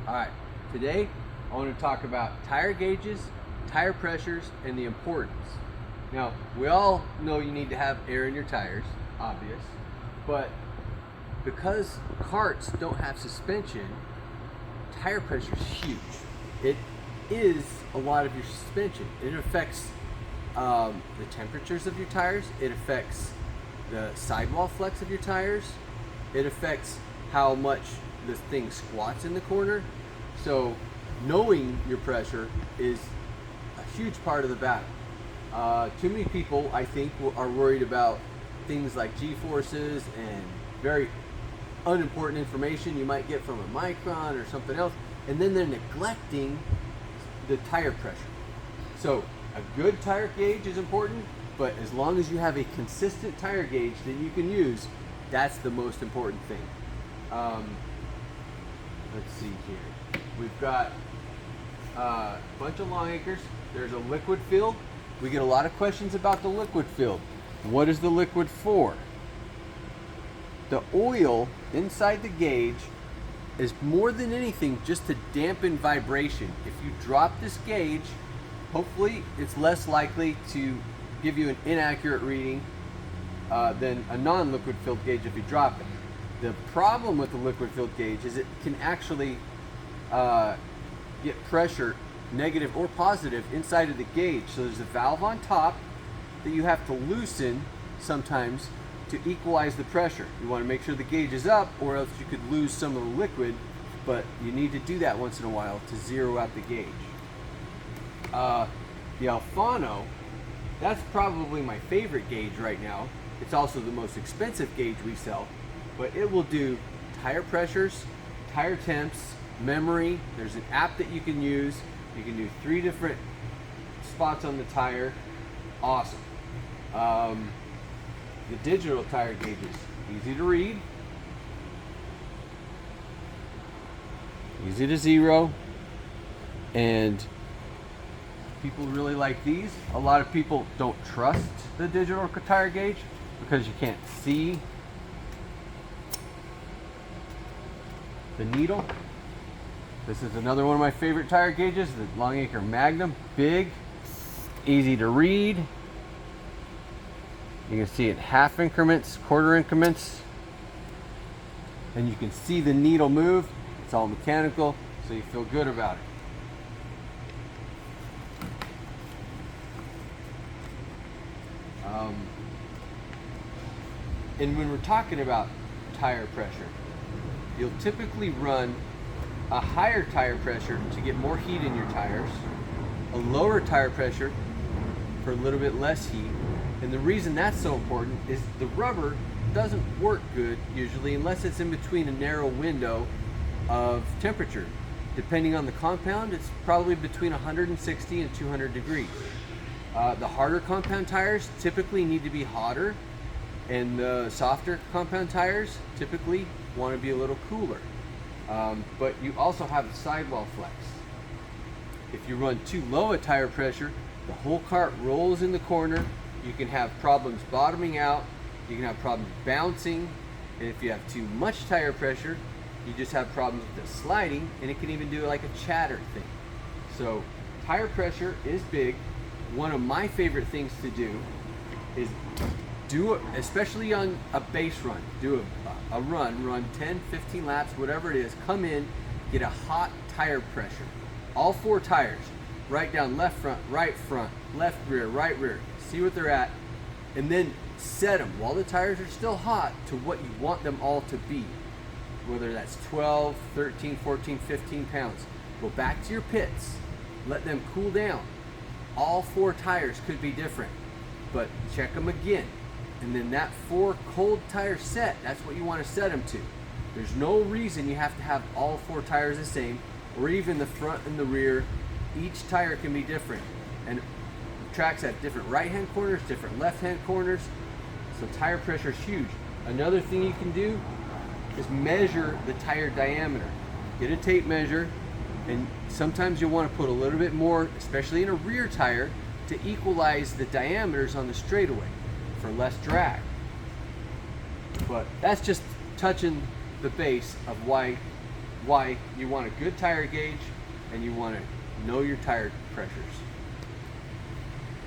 All right, today I want to talk about tire gauges, tire pressures, and the importance. Now, we all know you need to have air in your tires, obvious, but because karts don't have suspension, tire pressure is huge. It is a lot of your suspension. It affects the temperatures of your tires. It affects the sidewall flex of your tires. It affects how much the thing squats in the corner. So knowing your pressure is a huge part of the battle. Too many people, I think, are worried about things like G-forces and very unimportant information you might get from a micron or something else, and then they're neglecting the tire pressure. So a good tire gauge is important, but as long as you have a consistent tire gauge that you can use, that's the most important thing. Let's see here. We've got a bunch of long acres. There's a liquid filled. We get a lot of questions about the liquid filled. What is the liquid for? The oil inside the gauge is more than anything just to dampen vibration. If you drop this gauge, hopefully it's less likely to give you an inaccurate reading than a non-liquid filled gauge if you drop it. The problem with the liquid filled gauge is it can actually get pressure, negative or positive, inside of the gauge. So there's a valve on top that you have to loosen sometimes to equalize the pressure. You want to make sure the gauge is up, or else you could lose some of the liquid, but you need to do that once in a while to zero out the gauge. The Alfano, that's probably my favorite gauge right now. It's also the most expensive gauge we sell, but it will do tire pressures, tire temps, memory. There's an app that you can use. You can do 3 different spots on the tire. Awesome. The digital tire gauges, easy to read, easy to zero, and people really like these. A lot of people don't trust the digital tire gauge because you can't see the needle. This is another one of my favorite tire gauges, the Long Acre Magnum. Big, easy to read. You can see it half increments, quarter increments, and you can see the needle move. It's all mechanical, so you feel good about it. And when we're talking about tire pressure, you'll typically run a higher tire pressure to get more heat in your tires, a lower tire pressure for a little bit less heat. And the reason that's so important is the rubber doesn't work good usually unless it's in between a narrow window of temperature. Depending on the compound, it's probably between 160 and 200 degrees. The harder compound tires typically need to be hotter, and the softer compound tires typically want to be a little cooler. But you also have a sidewall flex. If you run too low a tire pressure, the whole cart rolls in the corner. You can have problems bottoming out, you can have problems bouncing, and if you have too much tire pressure, you just have problems with the sliding, and it can even do like a chatter thing. So tire pressure is big. One of my favorite things to do is do it, especially on a base run, do a run 10, 15 laps, whatever it is, come in, get a hot tire pressure. All 4 tires, right down, left front, left rear, right rear. See what they're at, and then set them while the tires are still hot to what you want them all to be. Whether that's 12, 13, 14, 15 pounds. Go back to your pits, let them cool down. All 4 tires could be different, but check them again. And then that 4 cold tire set, that's what you want to set them to. There's no reason you have to have all 4 tires the same, or even the front and the rear. Each tire can be different. And tracks have different right-hand corners, different left-hand corners, so tire pressure is huge. Another thing you can do is measure the tire diameter. Get a tape measure, and sometimes you'll want to put a little bit more, especially in a rear tire, to equalize the diameters on the straightaway for less drag. But that's just touching the base of why why you want a good tire gauge and you want to know your tire pressures.